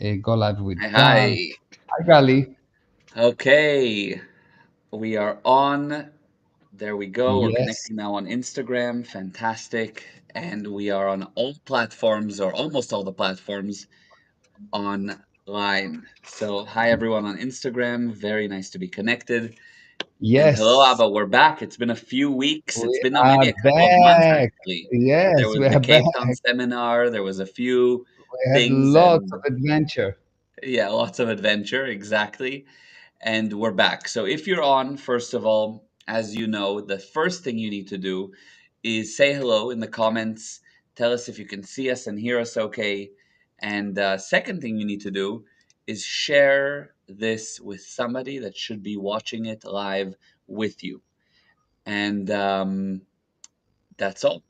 Go live with Hi, Gal. hi. Hi, Gali. Okay, we are on. There we go. We're Yes, connecting now on Instagram. Fantastic. And we are on all platforms, or almost all the platforms, online. So, hi, everyone on Instagram. Very nice to be connected. And hello, yes, Abba. We're back. It's been a few weeks. It's we been are maybe a couple of months, back. actually. There Yes, was we the are back. Cape Town seminar, there was a few We had things, lots of and adventure. yeah, lots of adventure. Exactly. And we're back. So if you're on, first of all, as you know, the first thing you need to do is say hello in the comments. Tell us if you can see us and hear us okay. And second thing you need to do is share this with somebody that should be watching it live with you. And that's all.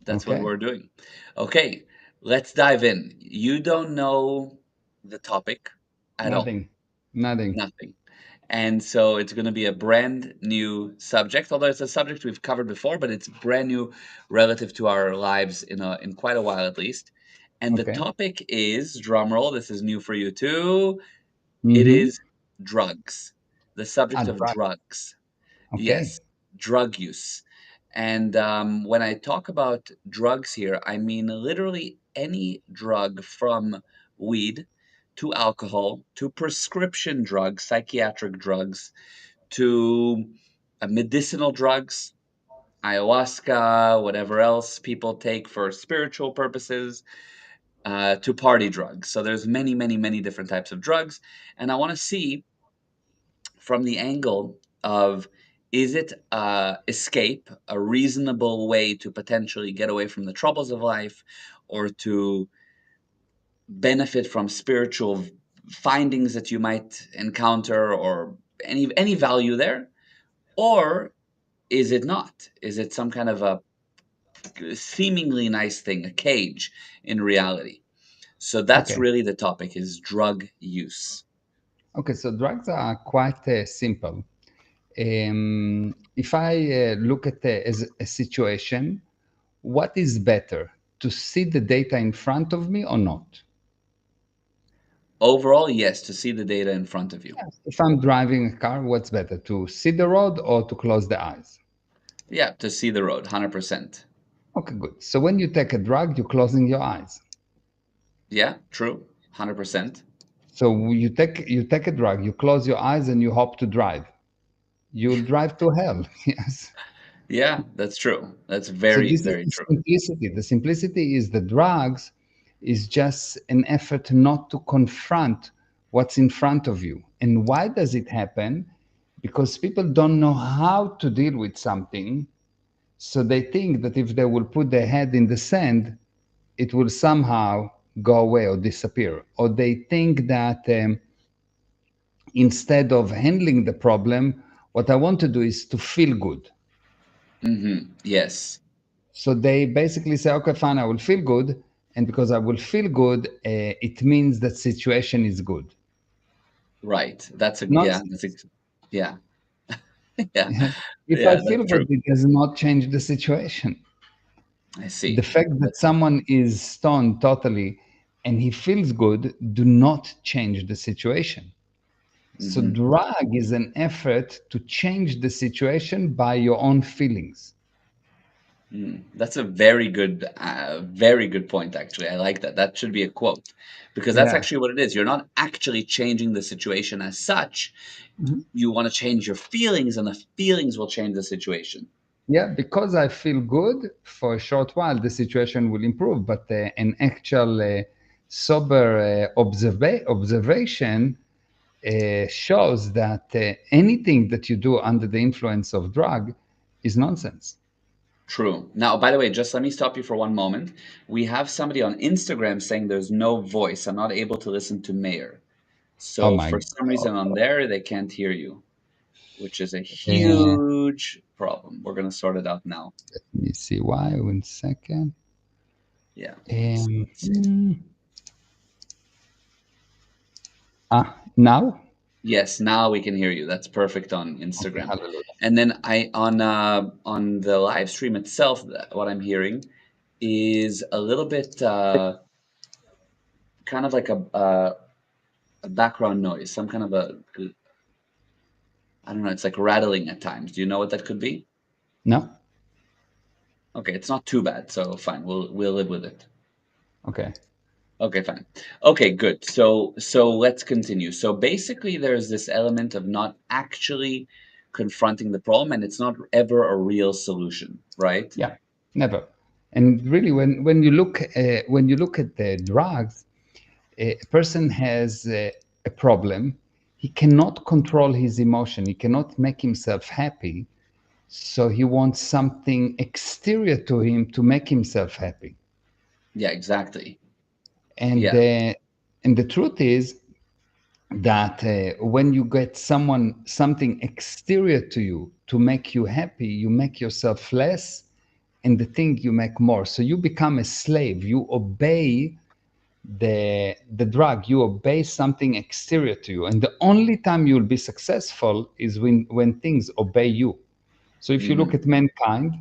That's what Okay, we're doing. Okay, let's dive in. You don't know the topic at all. nothing, nothing. Nothing. And so it's going to be a brand new subject, although it's a subject we've covered before, but it's brand new relative to our lives in quite a while at least. And the Okay. topic is, drum roll, this is new for you too. It Mm-hmm. is drugs. The subject of Right. drugs. Okay. Yes, drug use. And when I talk about drugs here, I mean literally any drug from weed to alcohol to prescription drugs, psychiatric drugs, to medicinal drugs, ayahuasca, whatever else people take for spiritual purposes, to party drugs. So there's many, many, many different types of drugs. And I want to see from the angle of, is it escape, a reasonable way to potentially get away from the troubles of life or to benefit from spiritual findings that you might encounter, or any value there? Or is it not? Is it some kind of a seemingly nice thing, a cage in reality? So that's Okay. really the topic, is drug use. Okay. So drugs are quite simple. If I look at as a situation, what is better, to see the data in front of me or not? Overall, yes, to see the data in front of you. If I'm driving a car, what's better, to see the road or to close the eyes? Yeah, to see the road, 100%. Okay, good. So when you take a drug, you're closing your eyes. Yeah, true. 100%. So you take a drug, you close your eyes, and you hope to drive. You'll drive to hell. Yes. Yeah, that's true. That's So very, this is very the true. simplicity. The simplicity is the drugs is just an effort not to confront what's in front of you. And why does it happen? Because people don't know how to deal with something. So they think that if they will put their head in the sand, it will somehow go away or disappear. Or they think that instead of handling the problem, what I want to do is to feel good. Yes. So they basically say, okay, fine, I will feel good. And because I will feel good, it means that situation is good. Right. That's a, yeah, Nonsense. yeah. Yeah. If I Yeah, feel that's true. good, it does not change the situation. I The see. fact that That's someone is stoned totally and he feels good do not change the situation. So mhm. drug is an effort to change the situation by your own feelings. That's a very good point, actually. I like that. That should be a quote, because that's Yeah. actually what it is. You're not actually changing the situation as such. Mhm. You want to change your feelings, and the feelings will change the situation. Yeah, because I feel good for a short while, the situation will improve. But an actual sober observation shows that anything that you do under the influence of drug is nonsense. True. Now, by the way, just let me stop you for one moment. We have somebody on Instagram saying there's no voice. I'm not able to listen to Mayor. Oh So my for some reason on God. there, they can't hear you, which is a Uh, huge problem. We're going to sort it out now. Let me see why. 1 second. Yeah. Um, Let's see. Now? Yes, now we can hear you. That's perfect on Okay, Instagram. hallelujah. And then I on the live stream itself, what I'm hearing is a little bit kind of like a background noise, some kind of a, I don't know, it's like rattling at times. Do you know what that could be? No? Okay, it's not too bad, so fine. We'll live with it. Okay. Okay, fine. Okay, good. So let's continue. So basically there's this element of not actually confronting the problem, and it's not ever a real solution, right? Yeah, never. And really, when you look at the drugs, a person has a problem. He cannot control his emotion. He cannot make himself happy. So he wants something exterior to him to make himself happy. Yeah, exactly. And Yeah. uh, and the truth is that when you get something exterior to you to make you happy, you make yourself less, and the thing you make more. So you become a slave. You obey the drug. You obey something exterior to you, and the only time you'll be successful is when things obey you. So if you look Mm, at mankind,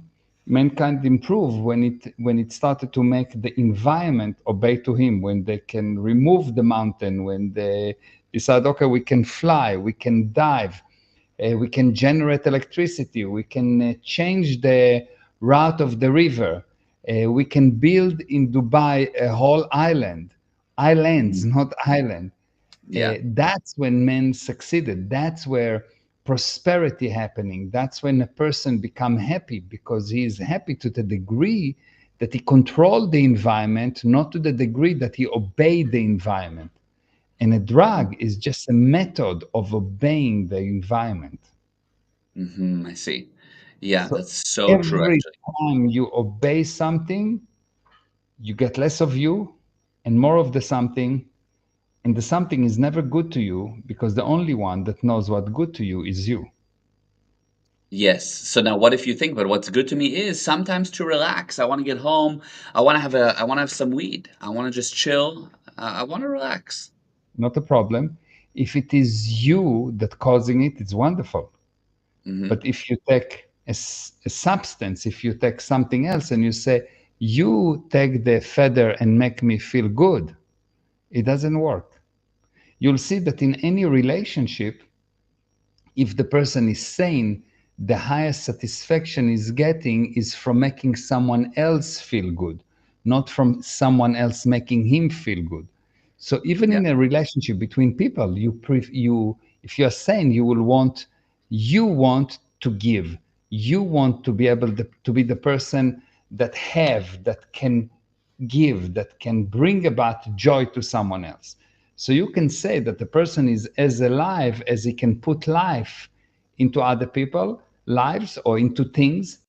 mankind improved when it started to make the environment obey to him, when they can remove the mountain, when they decide, okay, we can fly, we can dive, we can generate electricity, we can change the route of the river, we can build in Dubai a whole island, islands, mm, not island. yeah. That's when men succeeded. That's where prosperity happening. That's when a person become happy, because he is happy to the degree that he controlled the environment, not to the degree that he obeyed the environment. And a drug is just a method of obeying the environment. Mm-hmm, I see. Yeah, So that's so true, every actually. time you obey something, you get less of you and more of the something. And the something is never good to you, because the only one that knows what good to you is you. Yes. So now what if you think about what's good to me is sometimes to relax. I want to get home. I want to have some weed. I want to just chill. I want to relax. Not a problem. If it is you that causing it, it's wonderful. Hmm. But if you take a substance, if you take something else and you say, you take the feather and make me feel good, it doesn't work. You'll see that in any relationship, if the person is sane, the highest satisfaction is getting is from making someone else feel good, not from someone else making him feel good. So even Yeah. in a relationship between people, you if you are sane, you want to give, you want to be able to be the person that can give, that can bring about joy to someone else. So you can say that the person is as alive as he can put life into other people lives or into things.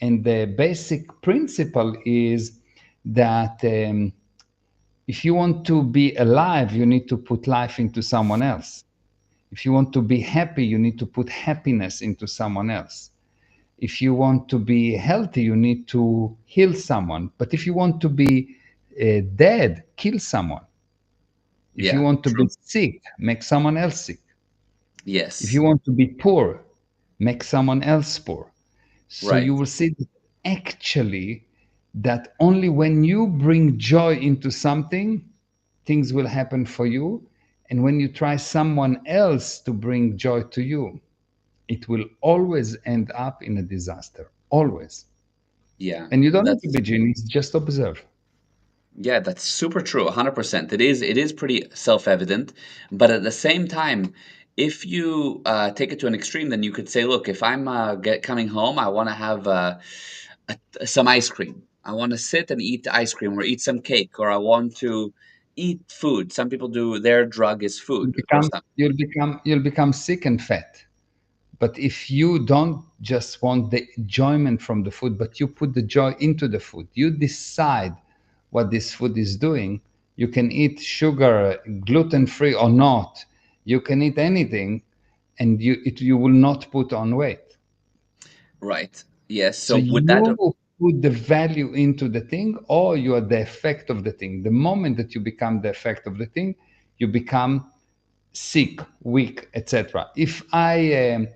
And the basic principle is that if you want to be alive, you need to put life into someone else. If you want to be happy, you need to put happiness into someone else. If you want to be healthy, you need to heal someone. But if you want to be dead, kill someone. If you Yeah. want to be True. sick, make someone else sick. If Yes. you want to be poor, make someone else poor. So Right. you will see that actually that only when you bring joy into something, things will happen for you. And when you try someone else to bring joy to you, it will always end up in a disaster. Always. Yeah. And you don't need to That's be genius, just observe. Yeah, that's super true, 100%. It is pretty self-evident, but at the same time, if you take it to an extreme, then you could say, look, if I'm get coming home, I want to have some ice cream. I want to sit and eat ice cream or eat some cake, or I want to eat food. Some people do their drug is You'll food or become something. you'll become sick and fat. But if you don't just want the enjoyment from the food, but you put the joy into the food, you decide what this food is doing. You can eat sugar, gluten free or not. You can eat anything, and you will not put on weight. Right. Yes. So So would that you put the value into the thing, or you are the effect of the thing. The moment that you become the effect of the thing, you become sick, weak, etc. If I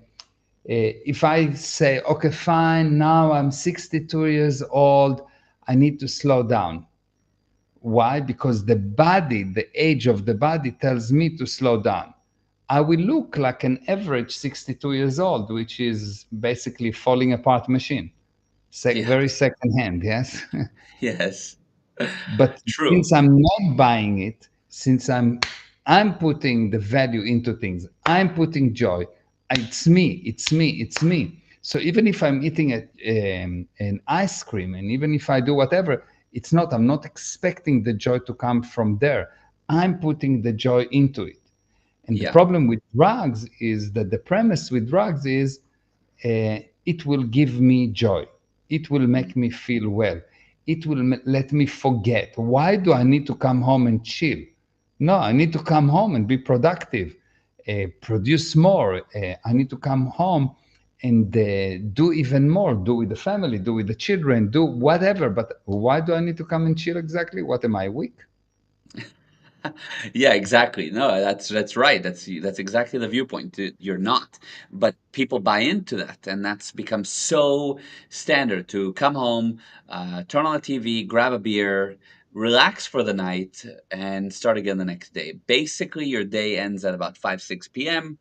say, okay, fine, now I'm 62 years old, I need to slow down. Why? Because the body, the age of the body tells me to slow down. I will look like an average 62 years old, which is basically falling apart machine. Yeah. Very second hand, yes. Yes. But True. since I'm not buying it, since I'm putting the value into things, I'm putting joy. It's me, it's me, it's me. So even if I'm eating an ice cream, and even if I do whatever, it's not. I'm not expecting the joy to come from there. I'm putting the joy into it. And the Yeah. problem with drugs is that the premise with drugs is it will give me joy. It will Mhm. make me feel well. It will let me forget. Why do I need to come home and chill? No, I need to come home and be productive, produce more. I need to come home and do even more, do with the family, do with the children, do whatever. But why do I need to come and chill exactly? What am I weak? Yeah, exactly. No, that's right. That's exactly the viewpoint. You're not, but people buy into that, and that's become so standard to come home, turn on the TV, grab a beer, relax for the night, and start again the next day. Basically, your day ends at about 5 6 p.m.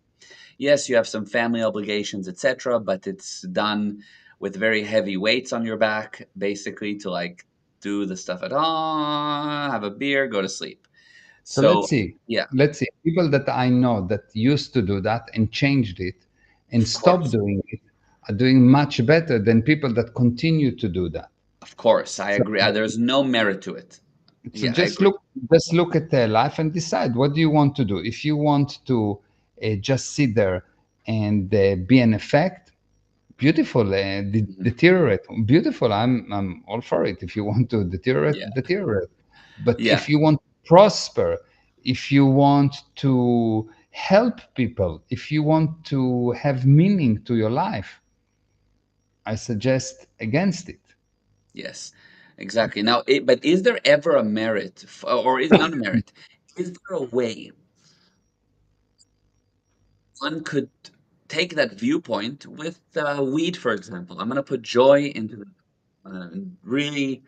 Yes, you have some family obligations, etc., but it's done with very heavy weights on your back, basically to like do the stuff at home, have a beer, go to sleep. So So, yeah, let's see. People that I know that used to do that and changed it and of stopped course. doing it are doing much better than people that continue to do that. Of course, I So, agree. There's no merit to it. so Yeah, I agree. just look at their life and decide what do you want to do. If you want to just sit there and be an effect, beautiful. Mhm. Deteriorate, beautiful. I'm all for it. If you want to deteriorate, Yeah, deteriorate. But yeah, if you want to prosper, if you want to help people, if you want to have meaning to your life, I suggest against it. yes, exactly. Now, but is there ever a merit, or is not a merit? Is there a way one could take that viewpoint with weed, for example? I'm going to put joy into it. Really,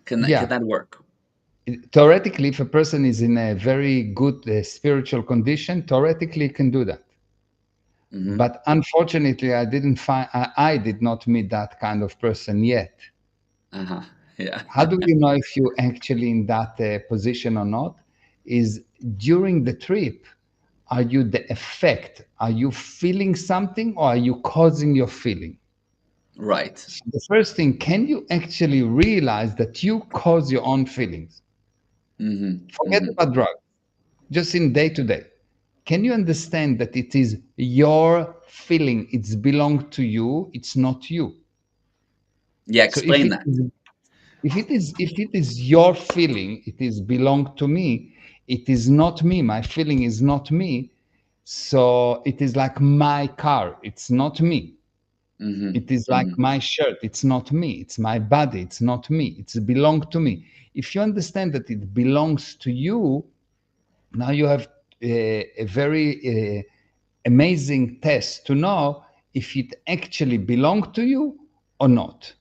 can Yeah. that work? Theoretically, if a person is in a very good spiritual condition, theoretically he can do that. Hmm. But unfortunately, I did not meet that kind of person yet. Uh-huh. Yeah. How do you know if you actually in that position or not? Is during the trip, are you the effect? Are you feeling something or are you causing your feeling? Right. So the first thing, can you actually realize that you cause your own feelings? Hmm. Forget Hmm. about drugs, just in day to day. Can you understand that it is your feeling? It's belong to you. It's not you. Yeah, So if explain it that. is if it is your feeling, it is belong to me. It is not me. My feeling is not me. So it is like my car. It's not me. Hmm. It is like Hmm. my shirt. It's not me. It's my body. It's not me. It's belong to me. If you understand that it belongs to you, now you have a very amazing test to know if it actually belong to you or not,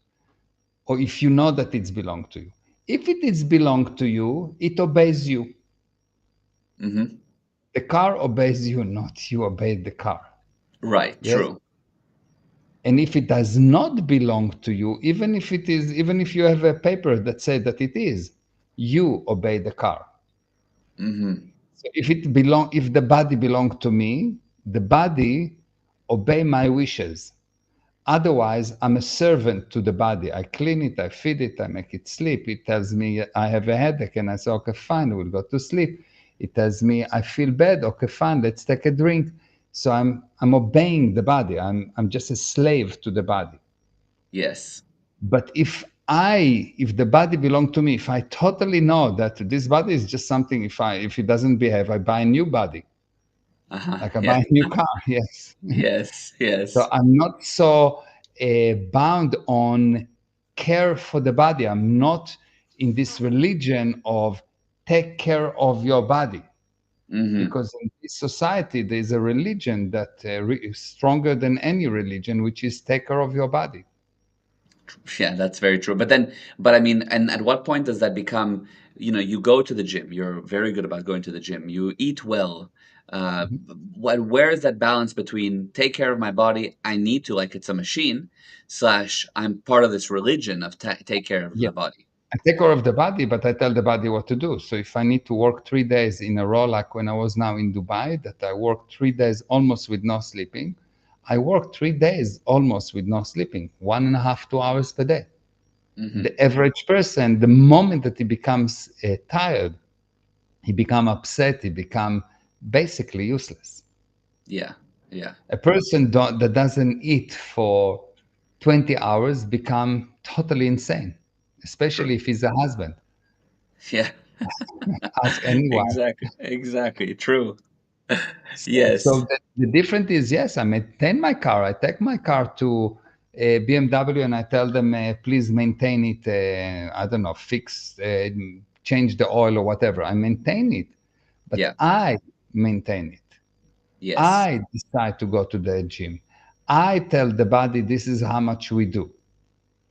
or if you know that it's belong to you. If it is belong to you, it obeys you. Hmm. The car obeys you, not you obey the car. Right. Yes. True. And if it does not belong to you, even if you have a paper that says that it is, you obey the car. Hmm. So if the body belong to me, the body obey my wishes. Otherwise, I'm a servant to the body. I clean it, I feed it, I make it sleep. It tells me I have a headache, and I say, okay, fine, we'll go to sleep. It tells me I feel bad. Okay, fine, let's take a drink. So I'm obeying the body. I'm just a slave to the body. Yes. But if the body belong to me, if I totally know that this body is just something, if it doesn't behave, I buy a new body, Uh-huh. like I Yeah. buy a new car. Yes. Yes. So Yes. I'm not so bound on care for the body. I'm not in this religion of take care of your body, Hmm. because in this society there is a religion that is stronger than any religion, which is take care of your body. Yeah, that's very true. But I mean, and at what point does that become, you go to the gym, you're very good about going to the gym, you eat well. Uh, Mhm. where is that balance between take care of my body, I need to, like it's a machine, slash I'm part of this religion of take care of Yeah. the body? I take care of the body, but I tell the body what to do. So if I need to work 3 days in a row, like when I was now in Dubai, that I worked 3 days almost with no sleeping, I worked 3 days almost with no sleeping, 1.5, 2 hours per day. Hmm. The average person, the moment that he becomes tired, he become upset, he become basically useless. Yeah, yeah, A person that doesn't eat for 20 hours become totally insane, true. especially if he's a husband. Yeah. Ask anyone. Exactly, exactly, true. So Yes. the difference is, yes, I maintain my car. I take my car to BMW and I tell them, please maintain it. I don't know, fix, change the oil or whatever. I maintain it, but Yeah. I maintain it. Yes. I decide to go to the gym. I tell the body this is how much we do.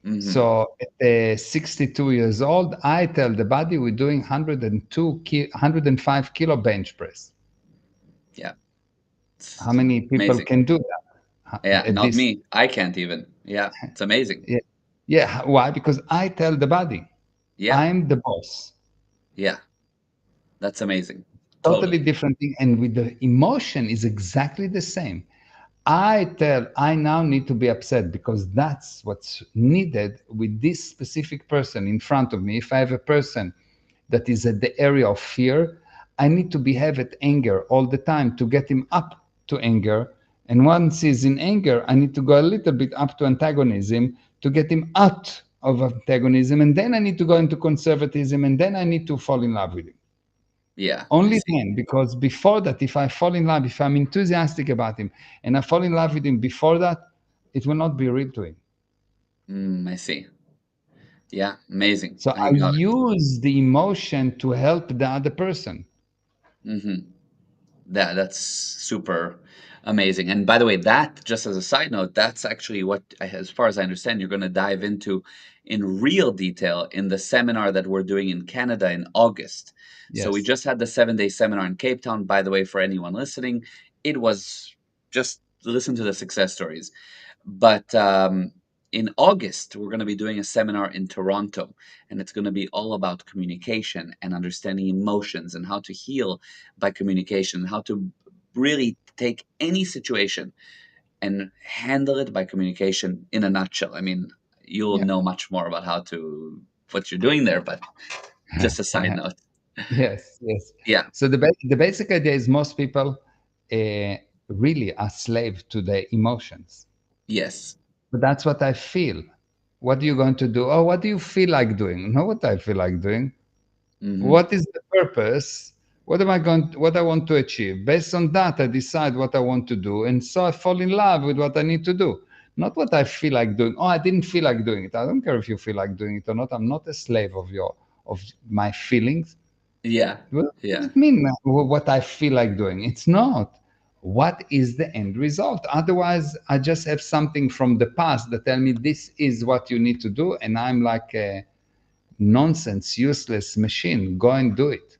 Hmm. So at 62 years old, I tell the body we're doing 105 kilo bench press. Yeah. How It's many people amazing. can do that Yeah, at not this? me. I can't even. Yeah, it's amazing. Yeah, yeah. Why? Because I tell the body Yeah, I'm the boss. yeah, that's amazing. Totally Totally. different thing. And with the emotion is exactly the same. I now need to be upset because that's what's needed with this specific person in front of me. If I have a person that is at the area of fear, I need to behave at anger all the time to get him up to anger. And once he's in anger, I need to go a little bit up to antagonism to get him out of antagonism. And then I need to go into conservatism. And then I need to fall in love with him. Yeah, I Only see. then, because before that, if I fall in love, if I'm enthusiastic about him and I fall in love with him before that, it will not be real to him. I see. Yeah, amazing. So I I got it. use the emotion to help the other person. Hmm. That's super amazing. And by the way, that, just as a side note, that's actually what, as far as I understand, you're going to dive into in real detail in the seminar that we're doing in Canada in August. So we Yes. just had the 7-day seminar in Cape Town. By the way, for anyone listening, it was just listen to the success stories. But in August, we're going to be doing a seminar in Toronto, and it's going to be all about communication and understanding emotions and how to heal by communication, how to really take any situation and handle it by communication in a nutshell. I mean, you'll Yeah. know much more about what you're doing there, but just a side note. Yes. Yes. Yeah. So the basic idea is most people uh, really are slave to their emotions. Yes. But that's what I feel. What are you going to do? Oh, what do you feel like doing? Know what I feel like doing. Hmm. What is the purpose? What am I going what I want to achieve? Based on that, I decide what I want to do. And so I fall in love with what I need to do. Not what I feel like doing. Oh, I didn't feel like doing it. I don't care if you feel like doing it or not. I'm not a slave of my feelings. Yeah. What does Yeah. it mean what I feel like doing? It's not. What is the end result? Otherwise, I just have something from the past that tell me this is what you need to do, and I'm like a nonsense, useless machine. Go and do it.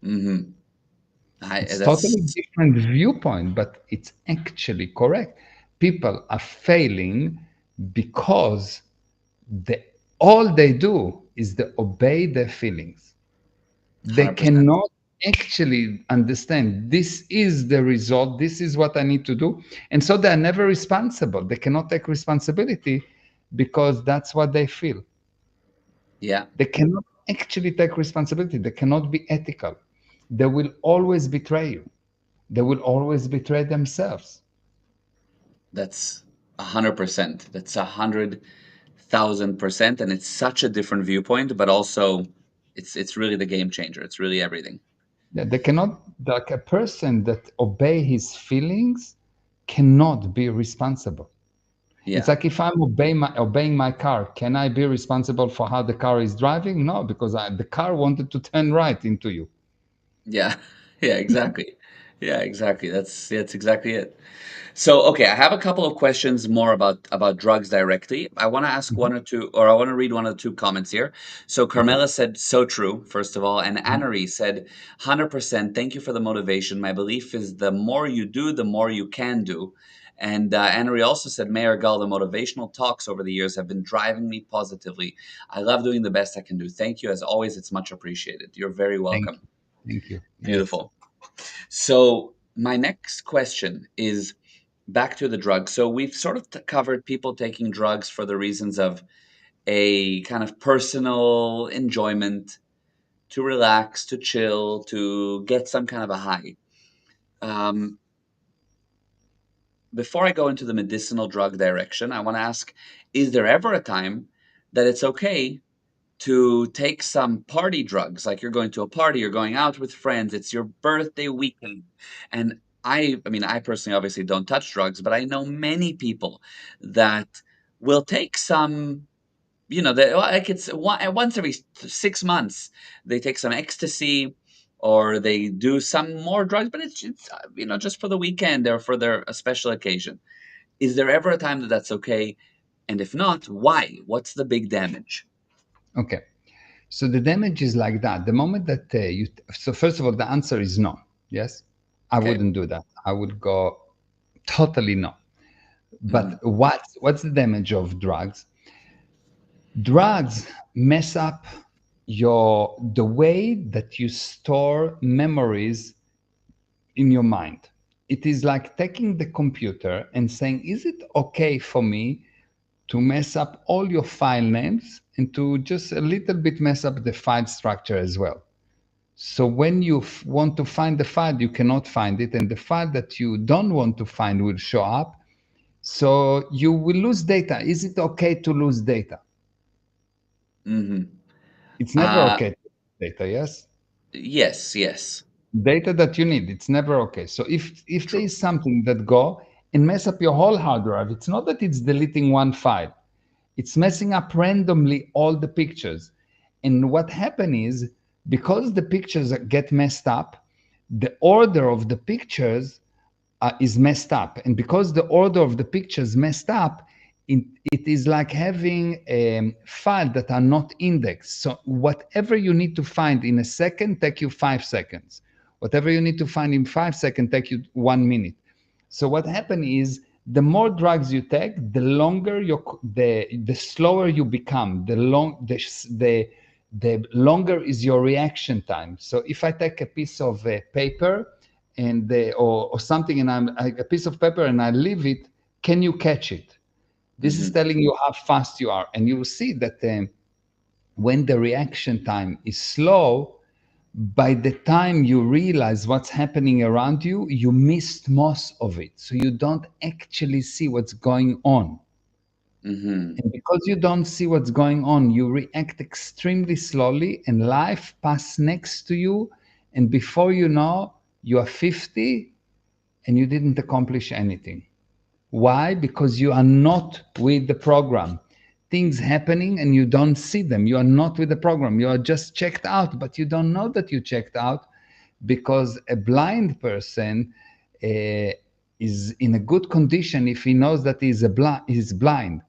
Hmm. It's totally That's different viewpoint, but it's actually correct. People are failing because they, all they do is they obey their feelings. They 100%. cannot actually understand this is the result, this is what I need to do. And so they're never responsible. They cannot take responsibility because that's what they feel. Yeah. They cannot actually take responsibility. They cannot be ethical. They will always betray you. They will always betray themselves. That's 100%. That's 100,000%, and it's such a different viewpoint, but also it's really the game changer. It's really everything. They cannot, like a person that obey his feelings cannot be responsible. It's Yeah, like if I'm obeying my car, can I be responsible for how the car is driving? No, because the car wanted to turn right into you. yeah, yeah, exactly, Yeah, exactly. That's exactly it. So, okay, I have a couple of questions more about drugs directly. I want to ask Mhm, one or two, or I want to read one of the two comments here. So, mhm, Carmela said, "So true," first of all, and mhm. Annery said, "100%. Thank you for the motivation. My belief is the more you do, the more you can do." And Annery also said, "Mayor Gull, the motivational talks over the years have been driving me positively. I love doing the best I can do. Thank you as always. It's much appreciated. You're very Thank welcome." you. Thank you. Yes. Beautiful. So, my next question is back to the drugs. So, we've sort of covered people taking drugs for the reasons of a kind of personal enjoyment, to relax, to chill, to get some kind of a high. Um, Before I go into the medicinal drug direction, I want to ask, is there ever a time that it's okay to take some party drugs? Like you're going to a party, you're going out with friends, it's your birthday weekend. And I mean, I personally obviously don't touch drugs, but I know many people that will take some, they, like it's once every 6 months, they take some ecstasy or they do some more drugs, but it's just for the weekend or for their a special occasion. Is there ever a time that that's okay? And if not, why? What's the big damage? Okay. So the damage is like that. The moment that so first of all, the answer is no. Yes, I Okay. wouldn't do that. I would go totally no. But Hmm. what's the damage of drugs? Drugs mess up the way that you store memories in your mind. It is like taking the computer and saying, is it okay for me to mess up all your file names and to just a little bit mess up the file structure as well? So when you want to find the file, you cannot find it, and the file that you don't want to find will show up. So you will lose data. Is it okay to lose data? Hmm. It's never Uh, okay to lose data, yes? yes, yes, Data that you need, it's never okay. So if there true. is something that go and mess up your whole hard drive, it's not that it's deleting one file. It's messing up randomly all the pictures. And what happened is because the pictures get messed up, the order of the pictures is messed up. And because the order of the pictures messed up, it is like having a file that are not indexed. So whatever you need to find in a second take you 5 seconds. Whatever you need to find in 5 seconds take you 1 minute. So what happened is the more drugs you take, the longer the slower you become. The longer is your reaction time. So if I take a piece of paper and or something and a piece of paper and I leave it, can you catch it? This is Hmm. telling you how fast you are, and you will see that when the reaction time is slow, by the time you realize what's happening around you, you missed most of it. So you don't actually see what's going on. Hmm. And because you don't see what's going on, you react extremely slowly, and life passes next to you. And before you know, you are 50 and you didn't accomplish anything. Why? Because you are not with the program. Things happening and you don't see them. You are not with the program. You are just checked out, but you don't know that you checked out because a blind person uh, is in a good condition if he knows that he's blind.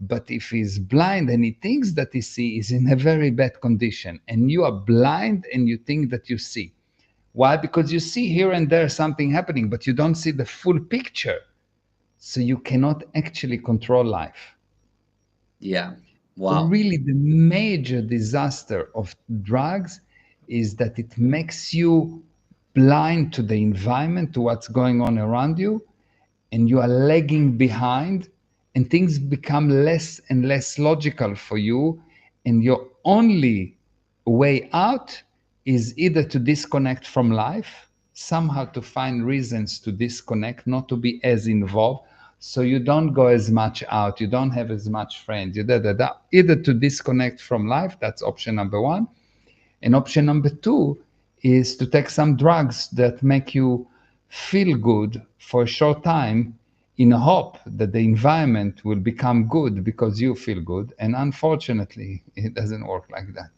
But if he's blind and he thinks that he sees, he's in a very bad condition. And you are blind and you think that you see. Why? Because you see here and there something happening, but you don't see the full picture. So you cannot actually control life. Yeah. So Wow. really, the major disaster of drugs is that it makes you blind to the environment, to what's going on around you, and you are lagging behind, and things become less and less logical for you. And your only way out is either to disconnect from life, somehow to find reasons to disconnect, not to be as involved. So you don't go as much out, you don't have as much friends, you da, da, da. Either to disconnect from life, that's option number one. And option number two is to take some drugs that make you feel good for a short time in hope that the environment will become good because you feel good. And unfortunately, it doesn't work like that.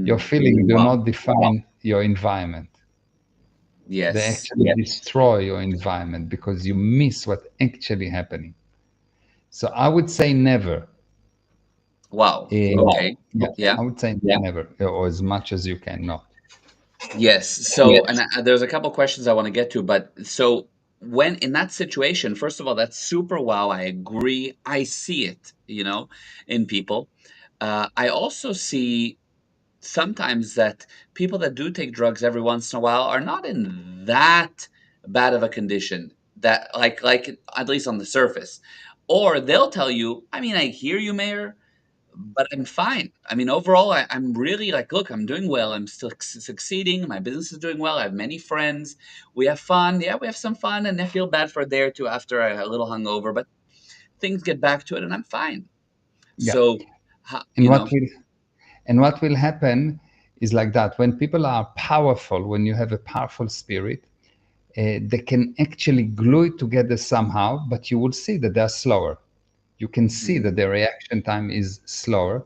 Your Mm. feeling do Wow. not define your environment. They Yes. actually destroy your environment because you miss what's actually happening. So I would say never. Wow. Wow. Okay. Yeah, Yeah. I would say never, or as much as you can not. Yes. So, and there's a couple questions I want to get to, but so when in that situation, first of all, that's super wow. I agree. I see it, in people. I also see sometimes that people that do take drugs every once in a while are not in that bad of a condition that like at least on the surface. Or they'll tell you, I mean, I hear you, Mayor, but I'm fine. I mean, overall, I'm really like, look, I'm doing well. I'm still succeeding. My business is doing well. I have many friends. We have fun. Yeah, we have some fun, and I feel bad for a day or two after a little hungover, but things get back to it, and I'm fine. Yeah. So, And what will happen is like that. When people are powerful, when you have a powerful spirit, they can actually glue it together somehow, but you will see that they're slower. You can see Mhm, that the reaction time is slower.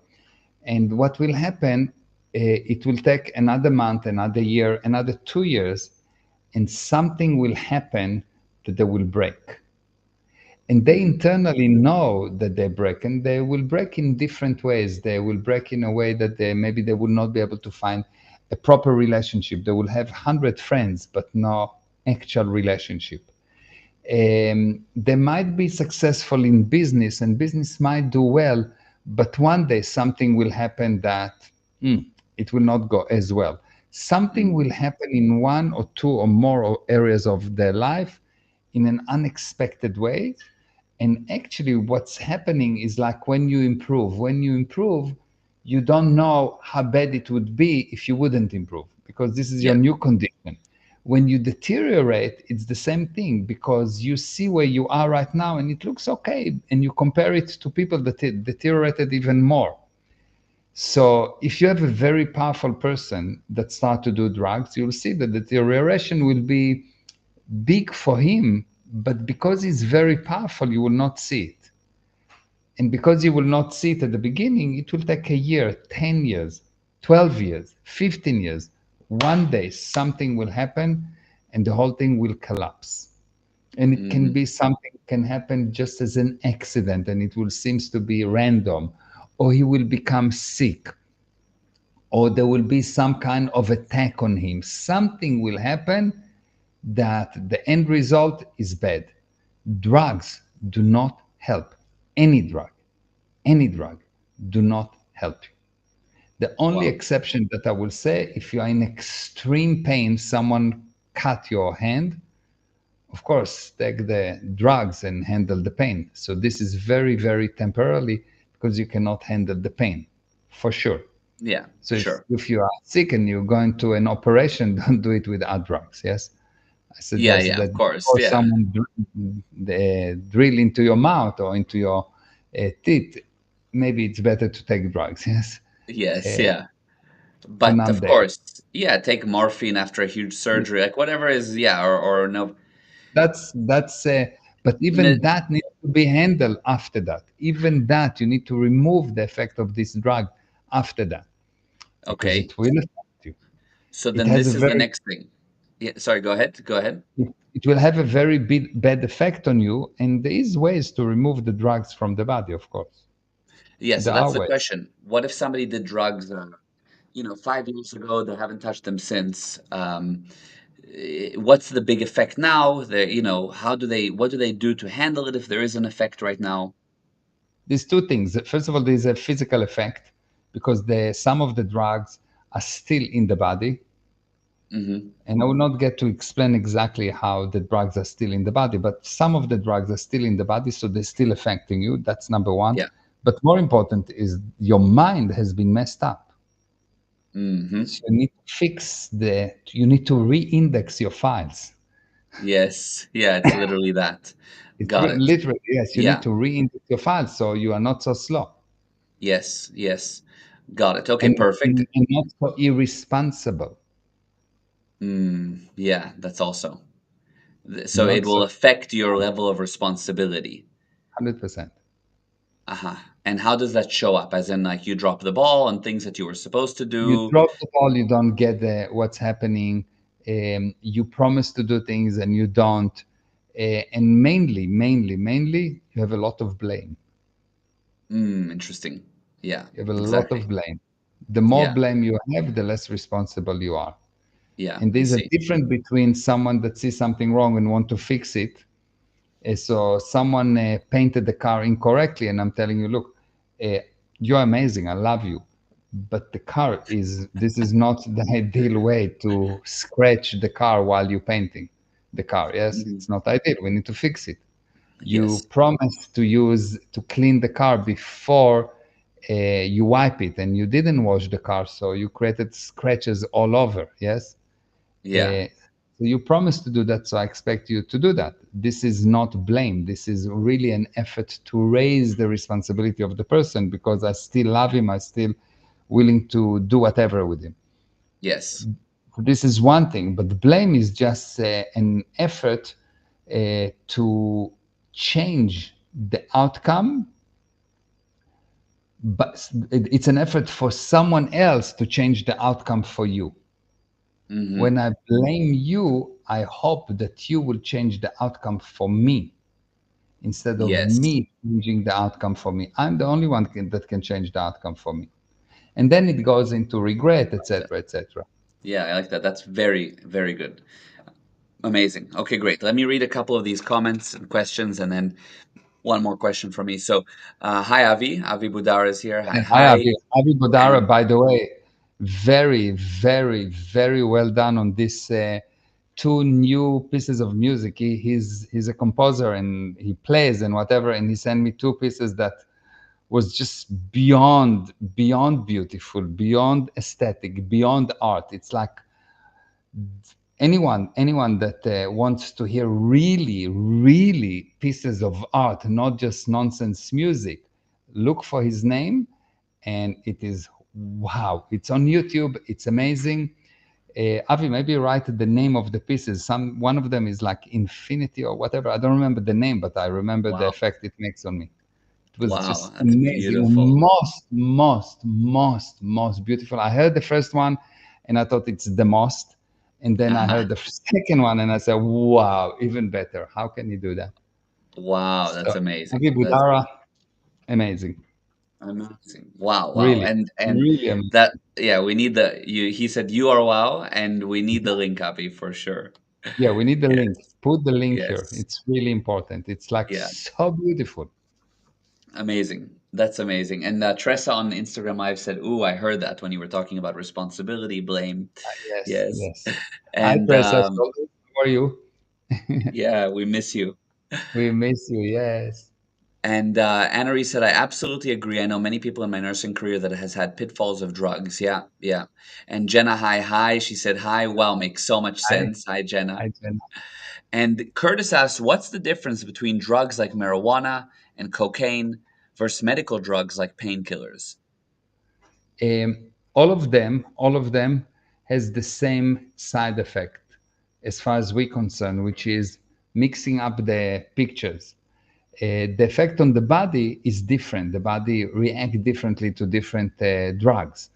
And what will happen, it will take another month, another year, another 2 years, and something will happen that they will break. And they mhm, internally know that they break, and they will break in different ways. They will break in a way that maybe they will not be able to find a proper relationship. They will have 100 friends, but no actual relationship. They might be successful in business, and business might do well, but one day something will happen that mm, it will not go as well. Something mhm, will happen in one or two or more areas of their life in an unexpected way. And actually, what's happening is like when you improve, you don't know how bad it would be if you wouldn't improve, because this is your yeah, new condition. When you deteriorate, it's the same thing, because you see where you are right now and it looks okay, and you compare it to people that deteriorated even more. So if you have a very powerful person that start to do drugs, you'll see that the deterioration will be big for him, but because he's very powerful, you will not see it. And because you will not see it at the beginning, it will take a year, 10 years, 12 years, 15 years. One day something will happen and the whole thing will collapse. And it can mhm, be something can happen just as an accident, and it will seems to be random, or he will become sick, or there will be some kind of attack on him. Something will happen that the end result is bad. Drugs do not help. Any drug, any drug, do not help you. The only wow, exception that I will say, if you are in extreme pain, someone cut your hand, of course, take the drugs and handle the pain. So this is very, very temporarily, because you cannot handle the pain, for sure. yeah, So sure, if you are sick and you're going to an operation, don't do it without drugs. Yes, I yeah, suggest yeah, of that course, before yeah, someone drill into your mouth or into your teeth, maybe it's better to take drugs. Yes, yes, uh, yeah. to But numb of the. course, yeah, take morphine after a huge surgery, like whatever is, yeah, or no, That's. But even me- that needs to be handled after that. Even that you need to remove the effect of this drug after that, because okay. it will affect you. So It then has a this is the very next thing. Yeah, sorry, go ahead, go ahead. it will have a very bad effect on you, and there is ways to remove the drugs from the body, of course. Yeah, so There are that's the ways. question. What if somebody did drugs, 5 years ago, they haven't touched them since? What's the big effect now? What do they do to handle it if there is an effect right now? There's two things. First of all, there's a physical effect, because some of the drugs are still in the body. Hmm. And I will not get to explain exactly how the drugs are still in the body, but some of the drugs are still in the body, so they're still affecting you. That's number one. Yeah. But more important is your mind has been messed up. Hmm. So you need to re-index your files. Yes. Yeah, it's literally that. It's Got it. literally, yes, you need Yeah. to re-index your files so you are not so slow, Yes. Yes. Got it. Okay, and, perfect. and not so irresponsible. Yeah, that's also. So it Not so will affect your level of responsibility. 100%. Uh-huh. And how does that show up? As in, like, you drop the ball on things that you were supposed to You do? drop the ball, you don't get what's happening. You promise to do things and you don't. And mainly, you have a lot of blame. Interesting. Yeah, You have a lot of exactly. blame. The more Yeah, blame you have, the less responsible you are. yeah, And I there's a see. difference between someone that sees something wrong and want to fix it. So someone painted the car incorrectly, and I'm telling you, look, uh, you're amazing. I love you, but the car is. This is not the ideal way to scratch the car while you're painting the car. Yes, Hmm. it's not ideal. We need to fix it. You Yes, promised to clean the car before you wipe it, and you didn't wash the car, so you created scratches all over. Yes. yeah, Uh, so you promised to do that, so I expect you to do that. This is not blame. This is really an effort to raise the responsibility of the person because I still love him. I still willing to do whatever with him. yes. So this is one thing, but the blame is just an effort to change the outcome, but it's an effort for someone else to change the outcome for you. Hmm. When I blame you, I hope that you will change the outcome for me instead of Yes, me changing the outcome for me. I'm the only one that can change the outcome for me. And then it goes into regret, like that. etc., etc. Yeah, I like that. That's very, very good. Amazing. Okay, great. Let me read a couple of these comments and questions, and then one more question for me. So, hi Avi. Avi Budar is here. Hi, Hi, hi. Avi Bodara, And by the way, very well done on this two new pieces of music. He's a composer and he plays and whatever, and he sent me two pieces that was just beyond beautiful, beyond aesthetic, beyond art. It's like anyone that wants to hear really pieces of art, not just nonsense music, look for his name, and it is wow. It's on YouTube. It's amazing. Avi, maybe write the name of the pieces. One of them is like Infinity or whatever. I don't remember the name, but I remember the wow, effect it makes on me. It was wow, just that's amazing. beautiful. Most beautiful. I heard the first one and I thought it's the most. And then I heard the second one and I said, wow, even better. How can you do that? Wow, So, that's amazing. Avi That's Budara, amazing. amazing. Wow, wow. Really, And really amazing. that yeah, we need the you he said you are wow, and we need the link copy for sure. Yeah, we need the Yes, link. Put the link here. yes. It's really important. It's like Yeah, so beautiful. amazing. That's amazing. And Tressa on Instagram Live said, "Ooh, I heard that when you were talking about responsibility, blame." Yes, Yes. yes. Hi, And Precious. How are you? yeah, we miss you. We miss you. Yes. And Anna said, I absolutely agree. I know many people in my nursing career that has had pitfalls of drugs. Yeah, yeah. And Jenna, hi, hi. She said, hi. Wow, makes so much Hi. sense. Hi, Jenna. Hi, Jen. And Curtis asks, what's the difference between drugs like marijuana and cocaine versus medical drugs like painkillers? All of them has the same side effect as far as we're concerned, which is mixing up the pictures. The effect on the body is different. The body reacts differently to different drugs.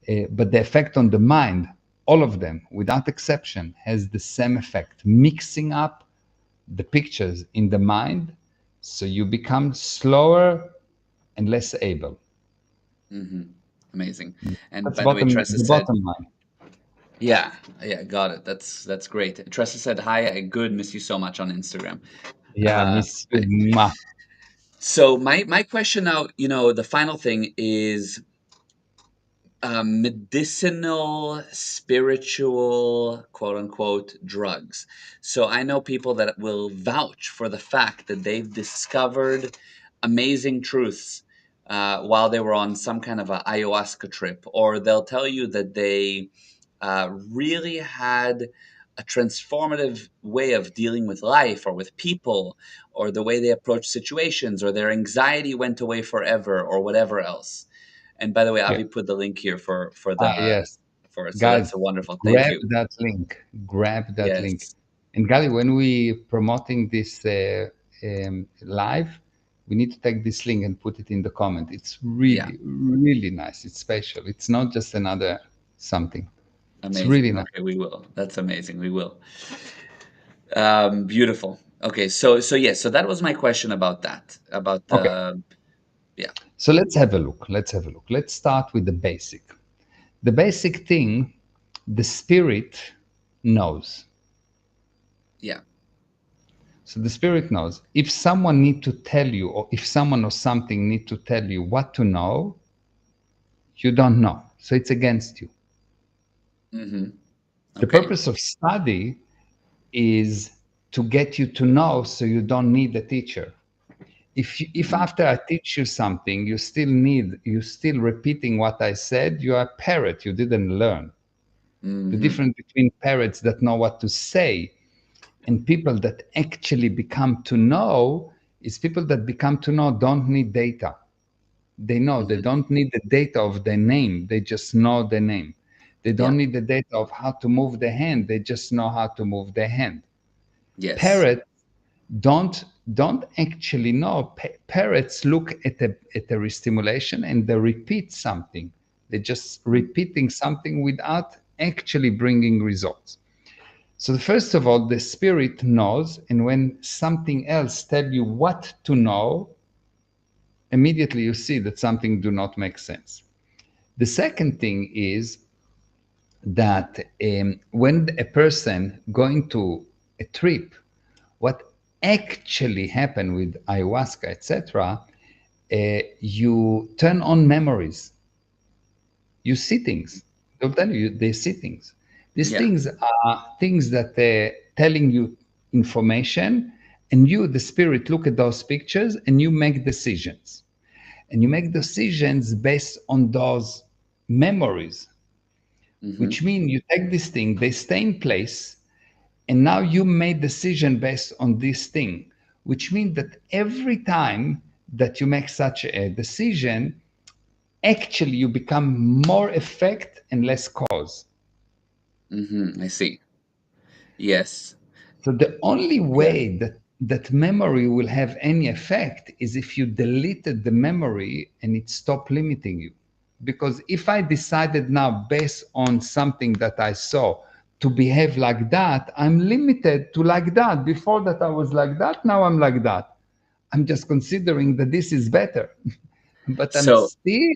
But the effect on the mind, all of them, without exception, has the same effect, mixing up the pictures in the mind so you become slower and less able. Hmm. Amazing. And That's by the way, Tressa the said, bottom line. yeah, yeah, got it. That's great. Tressa said, hi, good, miss you so much on Instagram. Yeah, Uh, miss you. Mwah. so my question now, the final thing is medicinal, spiritual, quote unquote, drugs. So I know people that will vouch for the fact that they've discovered amazing truths while they were on some kind of a ayahuasca trip, or they'll tell you that they really had a transformative way of dealing with life or with people, or the way they approach situations, or their anxiety went away forever, or whatever else. And by the way, Yeah. Avi put the link here Yes. for so Guys, that's a wonderful. Thank grab you. that link. Grab that link. Yes. And Gali, when we promoting this live, we need to take this link and put it in the comment. It's Yeah. really nice. It's special. It's not just another something. It's Amazing. really nice. Okay, we will. That's amazing. We will. Beautiful. Okay, so yes, so that was my question about that. About Okay. the yeah, So let's have a look. Let's have a look. Let's start with the basic. The basic thing, the spirit knows. yeah. So the spirit knows. If someone need to tell you, or if someone or something need to tell you what to know, you don't know. So it's against you. Mm-hmm. The Okay. purpose of study is to get you to know so you don't need a teacher. If Mm-hmm. after I teach you something, you still repeating what I said, you are a parrot, you didn't learn. The Mm-hmm. difference between parrots that know what to say and people that actually become to know is people that become to know don't need data. They know they Mm-hmm. don't need the data of their name, they just know the name. They Yeah. don't need the data of how to move the hand, they just know how to move the hand. Yes. Parrots don't actually know. Parrots look at the stimulation and they repeat something. They're just repeating something without actually bringing results. So first of all, the spirit knows, and when something else tell you what to know, immediately you see that something do not make sense. The second thing is that when a person going to a trip, what actually happened with ayahuasca, etc., you turn on memories. You see things. They'll tell you they see things. These Yeah. things are things that they're telling you information, and you, the spirit, look at those pictures and you make decisions. And you make decisions based on those memories, Mm-hmm. which mean you take this thing, they stay in place, and now you made decision based on this thing, which means that every time that you make such a decision, actually you become more effect and less cause. Mm-hmm. I see. Yes. So the only Yeah. way that memory will have any effect is if you deleted the memory and it stopped limiting you. Because if I decided now based on something that I saw to behave like that, I'm limited to like that. Before that I was like that, now I'm like that. I'm just considering that this is better. But I'm So still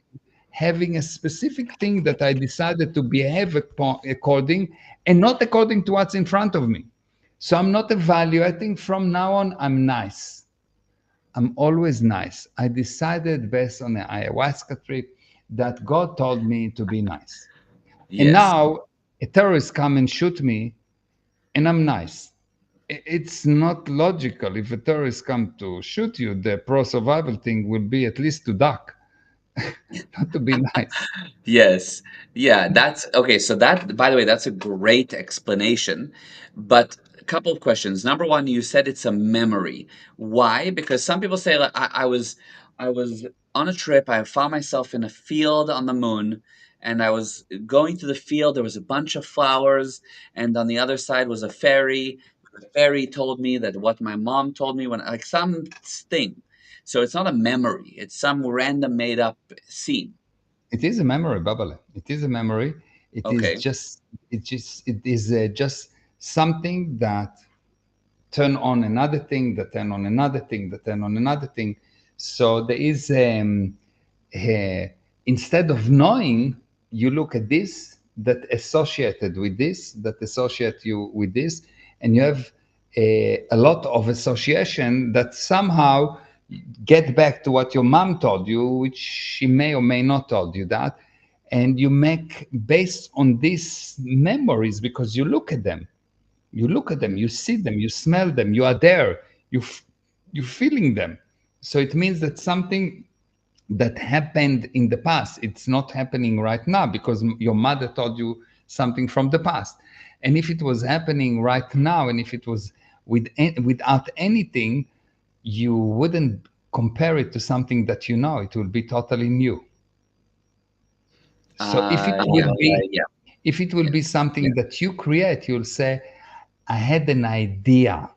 having a specific thing that I decided to behave according, and not according to what's in front of me. So I'm not evaluating from now on, I'm nice. I'm always nice. I decided based on an ayahuasca trip that God told me to be nice. And yes. now a terrorist come and shoot me and I'm nice. It's not logical. If a terrorist come to shoot you, the pro survival thing will be at least to duck, not to be nice. Yes. Yeah, that's okay. So that, by the way, that's a great explanation. But a couple of questions. Number one, you said it's a memory. Why? Because some people say like I was on a trip, I found myself in a field on the moon, and I was going through the field, there was a bunch of flowers, and on the other side was a fairy. The fairy told me that what my mom told me when like some thing. So it's not a memory, it's some random made up scene. It is a memory, Babale. It is a memory. It is Okay. just, it is just something that turn on another thing, that turn on another thing, that turn on another thing. So there is, uh, instead of knowing, you look at this that associated with this, that associate you with this, and you have a lot of association that somehow get back to what your mom told you, which she may or may not told you that, and you make based on these memories because you look at them, Mhm. you see them, you smell them, you are there, you're feeling them. So it means that something that happened in the past, it's not happening right now because your mother told you something from the past. And if it was happening right now, and if it was without anything, you wouldn't compare it to something that you know. It will be totally new. So Yeah, if it will be yes, something that you create, you'll say, I had an idea,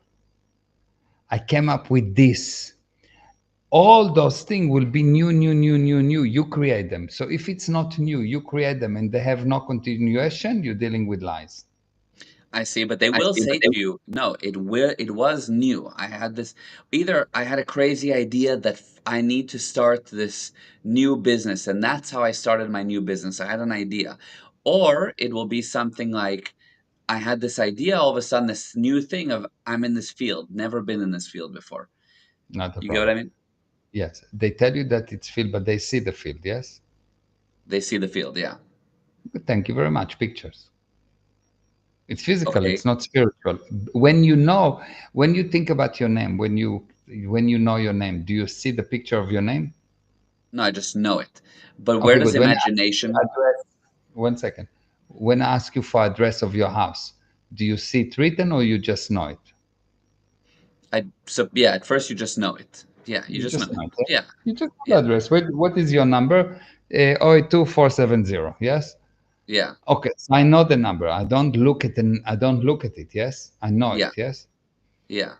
I came up with this, all those things will be new, new, new, new, new. You create them. So if it's not new, you create them and they have no continuation, you're dealing with lies. I see, but they will say to you, "No, it was new. I had this either I had a crazy idea that I need to start this new business, and that's how I started my new business. I had an idea." Or it will be something like, "I had this idea, all of a sudden this new thing of I'm in this field, never been in this field before." Not a You get what problem. I mean? Yes. They tell you that it's field, but they see the field. Yes. They see the field, yeah. Thank you very much. Pictures. It's physical. Okay. It's not spiritual. When you know, when you think about your name, when you know your name, do you see the picture of your name? No, I just know it. But where Okay, does good. When I ask you imagination for address, 1 second. When I ask you for address of your house, do you see it written or you just know it? I so yeah, at first you just know it. Yeah, you You just know just it. know it. Yeah? Yeah. You just know Yeah. the address. What is your number? 082470. Yes. Yeah. Okay. So I know the number. I don't look at it. Yes. I know Yeah. it. Yes. Yeah.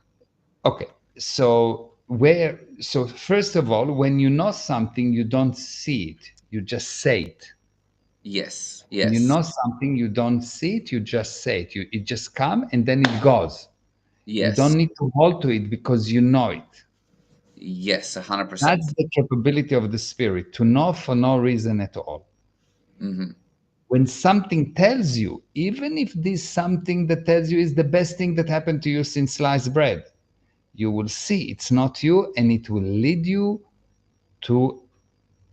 Okay. So first of all, when you know something, you don't see it. You just say it. Yes. When you Yes. know something, you don't see it, you just say it. It just come and then it goes. You Yes. don't need to hold to it because you know it. Yes, That's 100%. the capability of the spirit to know for no reason at all. Mhm. When something tells you, even if this something that tells you is the best thing that happened to you since sliced bread, you will see it's not you and it will lead you to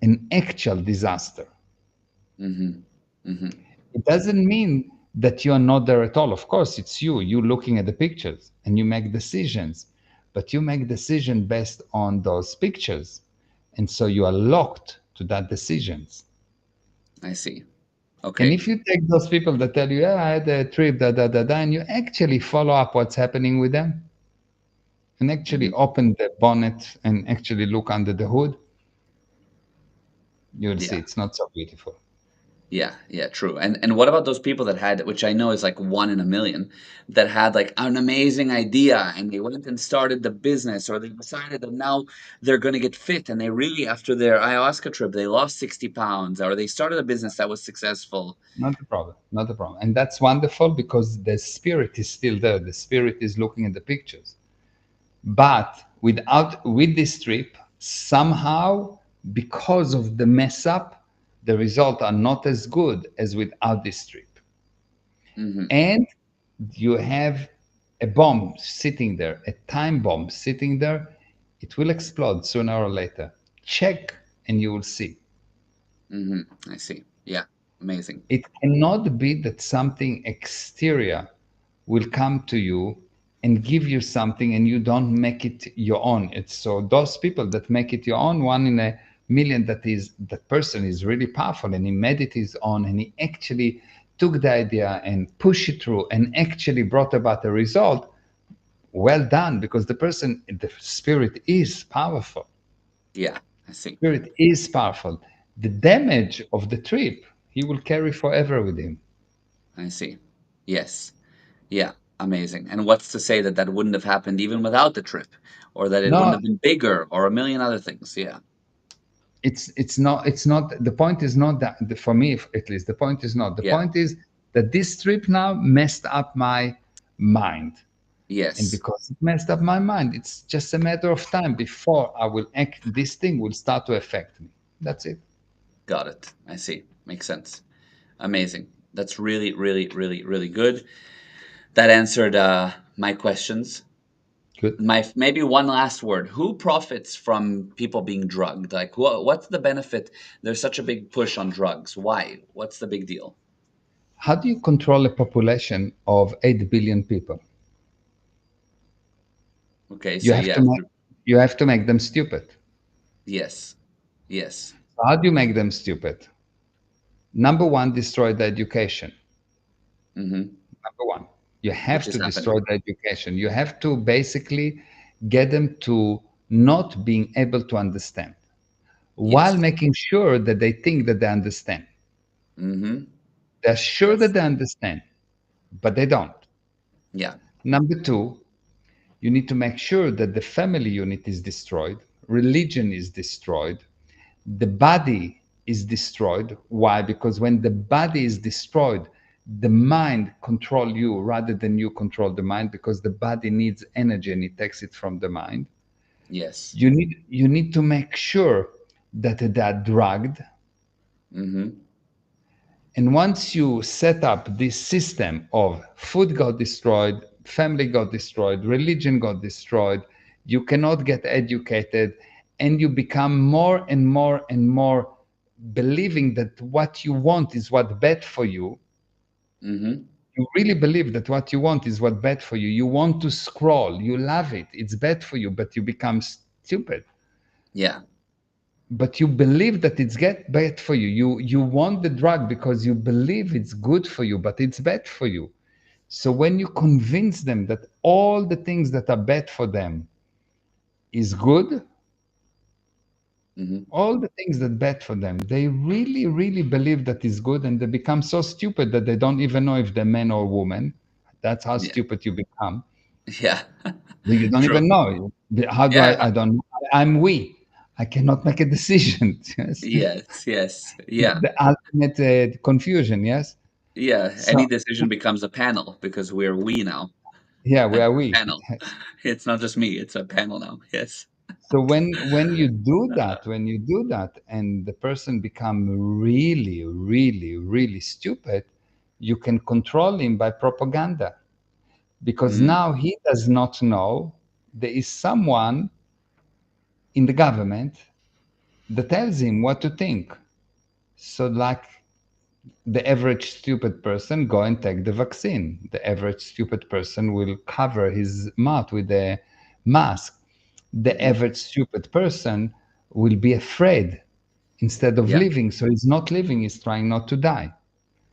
an actual disaster. Mhm. Mhm. It doesn't mean that you are not there at all. Of course, it's you. You looking at the pictures and you make decisions, but you make decision based on those pictures, and so you are locked to that decisions. I see. And Okay. if you take those people that tell you, "Yeah, I had a trip, da da da da," and you actually follow up what's happening with them, and actually Mhm. open the bonnet and actually look under the hood, you'll see Yeah. it's not so beautiful. Yeah, yeah, true. And what about those people that had, which I know is like 1 in a million, that had like an amazing idea and they went and started the business, or they decided that now they're going to get fit, and they really, after their ayahuasca trip, they lost 60 pounds, or they started a business that was successful. Not a problem. Not a problem. And that's wonderful because the spirit is still there. The spirit is looking at the pictures. But with this trip, somehow, because of the mess up, the results are not as good as without this trip. Mhm. And you have a bomb sitting there, a time bomb sitting there. It will explode sooner or later. Check and you will see. Mhm. I see. Yeah. Amazing. It cannot be that something exterior will come to you and give you something and you don't make it your own. It's so those people that make it your own, 1 in a million, that person is really powerful and he made it his own and he actually took the idea and pushed it through and actually brought about a result. Well done, because the spirit is powerful. Yeah. I see. Spirit is powerful. The damage of the trip he will carry forever with him. I see. Yes. Yeah. Amazing. And what's to say that that wouldn't have happened even without the trip, or that it wouldn't No, have been bigger, or a million other things? Yeah. it's not the point is not that for me, at least the point is not the Yeah. point is that this trip now messed up my mind, and Yes. because it messed up my mind, it's just a matter of time before I will act this thing will start to affect me. That's it. Got it. I see. Makes sense. Amazing. That's really, really, really, really good. That answered my questions. Good. Maybe one last word. Who profits from people being drugged? Like, what's the benefit? There's such a big push on drugs. Why? What's the big deal? How do you control a population of 8 billion people? Okay, you so have to yeah, make you have to make them stupid. yes, yes, So how do you make them stupid? Number one, destroy the education. hmm, Number one, you which have is to happening. destroy the education. You have to basically get them to not being able to understand while Yes, making sure that they think that they understand. mm-hmm, They're sure that yes, they understand, but they don't. yeah, Number two, you need to make sure that the family unit is destroyed, religion is destroyed, the body is destroyed. Why? Because when the body is destroyed, the mind control you rather than you control the mind, because the body needs energy and it takes it from the mind. Yes. You need to make sure that they are drugged. Mm-hmm. And once you set up this system of food got destroyed, family got destroyed, religion got destroyed, you cannot get educated, and you become more and more and more believing that what you want is what bad for you. Mm-hmm. You really believe that what you want is what bad for you. You want to scroll, you love it, it's bad for you, but you become stupid. Yeah. But you believe that it's get bad for you. You want the drug because you believe it's good for you, but it's bad for you. So when you convince them that all the things that are bad for them is good, Mm-hmm. all the things that bad for them, they really, really believe that is good, and they become so stupid that they don't even know if they're man or woman. That's how Yeah. stupid you become. Yeah. You don't True. even know. How do Yeah. I don't know. I'm we. I cannot make a decision. Yes. Yes. Yes. It's Yeah. the ultimate confusion. Yes. Yeah. So Any decision becomes a panel because we're we now. yeah, A where are we? panel. It's not just me, it's a panel now. Yes. So when you do that, and the person become really, really, really stupid, you can control him by propaganda, because Mm. now he does not know there is someone in the government that tells him what to think. So like the average stupid person go and take the vaccine. The average stupid person will cover his mouth with a mask. The Mhm. average stupid person will be afraid instead of Yeah. living. So he's not living, he's trying not to die.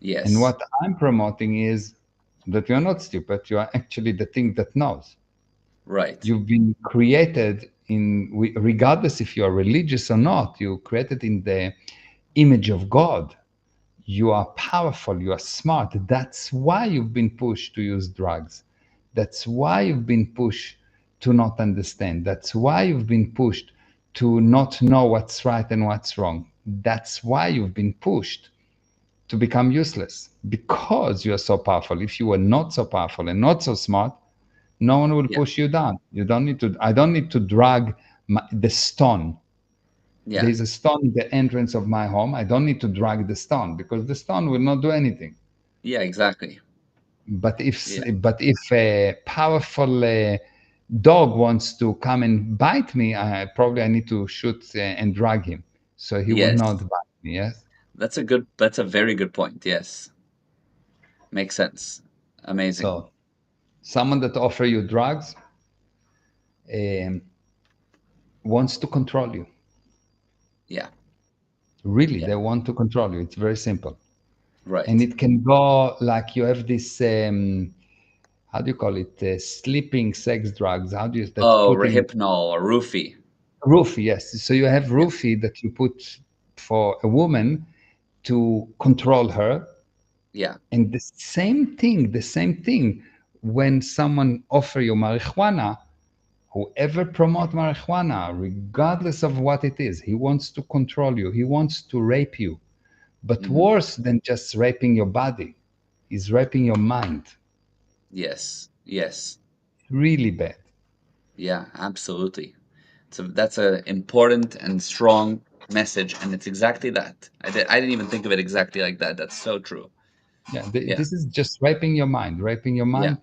And Yes. what I'm promoting is that you're not stupid, you are actually the thing that knows. Right. You've been created regardless if you are religious or not, you created in the image of God. You are powerful, you are smart. That's why you've been pushed to use drugs. That's why you've been pushed to not understand. That's why you've been pushed to not know what's right and what's wrong. That's why you've been pushed to become useless, because you are so powerful. If you were not so powerful and not so smart, no one will Yeah. push you down. You don't need to. I don't need to drag the stone. Yeah. There's a stone in the entrance of my home. I don't need to drag the stone because the stone will not do anything. Yeah, exactly. Yeah. But if a powerful dog wants to come and bite me, I need to shoot and drag him, so he will not Yes. bite me. Yes. That's a very good point. Yes. Makes sense. Amazing. So someone that offer you drugs um, wants to control you. Yeah. Really, Yeah. they want to control you. It's very simple, and Right. it can go like you have this. How do you call it? Sleeping sex drugs. How do you that Oh, putting Rehypnol or Roofie. roofie? Yes. So you have Yeah. roofie that you put for a woman to control her, Yeah. and the same thing when someone offer you marijuana. Whoever promote marijuana, regardless of what it is, he wants to control you. He wants to rape you. But Mhm. worse than just raping your body, is raping your mind. Yes. Yes. Really bad. Yeah, absolutely. So that's a important and strong message, and it's exactly that. I didn't even think of it exactly like that. That's so true. Yeah, Yeah. this is just raping your Yeah. mind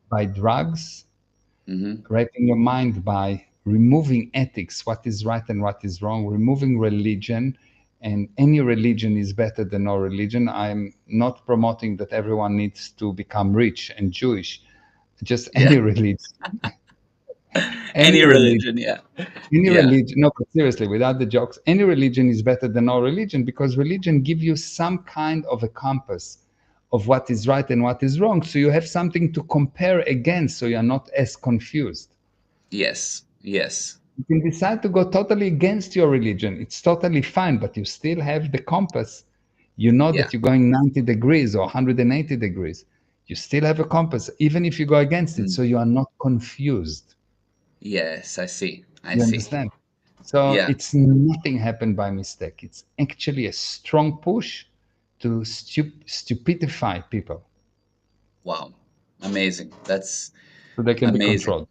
by drugs, Mhm. raping your mind by removing ethics, what is right and what is wrong, removing religion, and any religion is better than no religion. I'm not promoting that everyone needs to become rich and Jewish, just Yeah. Any any religion. religion, yeah. Any Yeah. religion, no, but seriously, without the jokes, any religion is better than no religion, because religion give you some kind of a compass of what is right and what is wrong. So you have something to compare against, so you're not as confused. Yes. Yes. You can decide to go totally against your religion. It's totally fine, but you still have the compass. You know Yeah. that you're going 90 degrees or 180 degrees. You still have a compass, even if you go against it, Mm. so you are not confused. Yes, I see. I You see. understand? So Yeah. it's nothing happened by mistake. It's actually a strong push to stupidify people Wow. Amazing. That's so they can be amazing. controlled.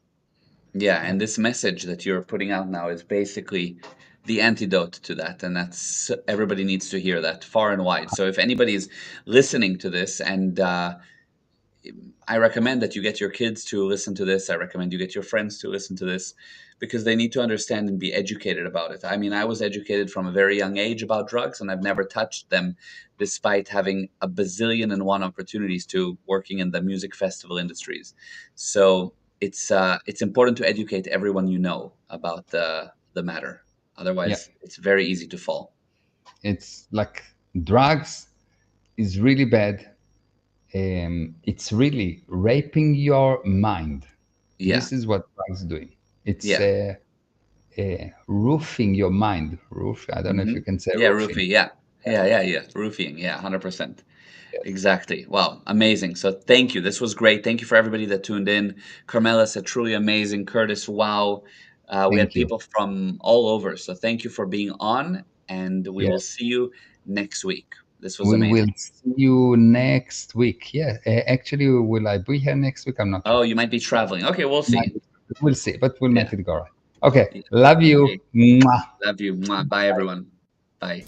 Yeah, Yeah. and this message that you're putting out now is basically the antidote to that, and that's everybody needs to hear that far and wide. So if anybody is listening to this, and I recommend that you get your kids to listen to this. I recommend you get your friends to listen to this because they need to understand and be educated about it. I mean, I was educated from a very young age about drugs, and I've never touched them despite having a bazillion and one opportunities to working in the music festival industries. So it's important to educate everyone you know about the matter. Yeah. Otherwise, it's very easy to fall. It's like drugs is really bad. It's really raping your mind. Yeah, This is what drugs doing. It's yeah. roofing your mind. Roof. I don't know if Hmm. you can say Yeah, roofing. roofie. Yeah, Yeah. yeah. Roofing. Yeah, 100%. Yes. Exactly. Wow. Amazing. So thank you. This was great. Thank you for everybody that tuned in. Carmela said truly amazing. Curtis, wow. We had Thank you. people from all over. So thank you for being on, and we will Yes. see you next week. This was We will amazing. see you next week. Yeah. Actually, will I be here next week? I'm not Oh, sure. you might be traveling. Okay, we'll see. We'll see, but we'll Yeah. make it go right. Okay. Yeah. Love you. Okay. Mwah. Love you. Mwah. Bye, everyone. Bye.